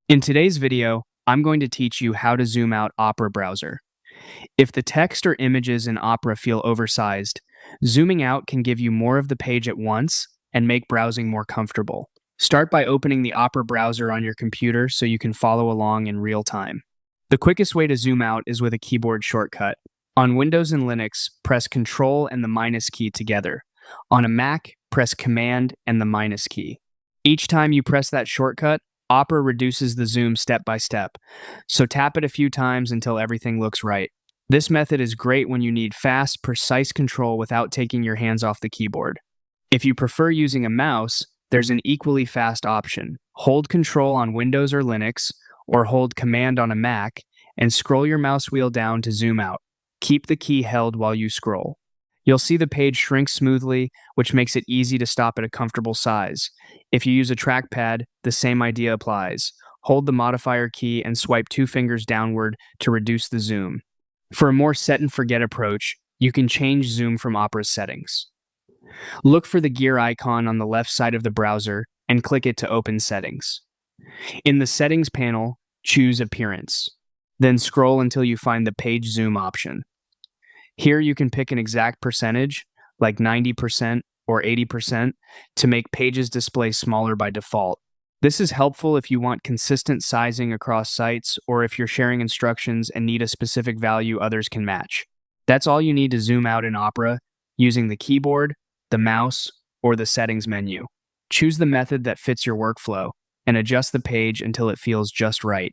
In today's video, I'm going to teach you how to zoom out Opera browser. If the text or images in Opera feel oversized, zooming out can give you more of the page at once and make browsing more comfortable. Start by opening the Opera browser on your computer so you can follow along in real time. The quickest way to zoom out is with a keyboard shortcut. On Windows and Linux, press Ctrl and the minus key together. On a Mac, press Command and the minus key. Each time you press that shortcut, Opera reduces the zoom step by step, so tap it a few times until everything looks right. This method is great when you need fast, precise control without taking your hands off the keyboard. If you prefer using a mouse, there's an equally fast option. Hold Control on Windows or Linux, or hold Command on a Mac, and scroll your mouse wheel down to zoom out. Keep the key held while you scroll. You'll see the page shrink smoothly, which makes it easy to stop at a comfortable size. If you use a trackpad, the same idea applies. Hold the modifier key and swipe 2 fingers downward to reduce the zoom. For a more set-and-forget approach, you can change zoom from Opera's settings. Look for the gear icon on the left side of the browser and click it to open settings. In the Settings panel, choose Appearance. Then scroll until you find the Page Zoom option. Here you can pick an exact percentage, like 90% or 80%, to make pages display smaller by default. This is helpful if you want consistent sizing across sites or if you're sharing instructions and need a specific value others can match. That's all you need to zoom out in Opera using the keyboard, the mouse, or the settings menu. Choose the method that fits your workflow and adjust the page until it feels just right.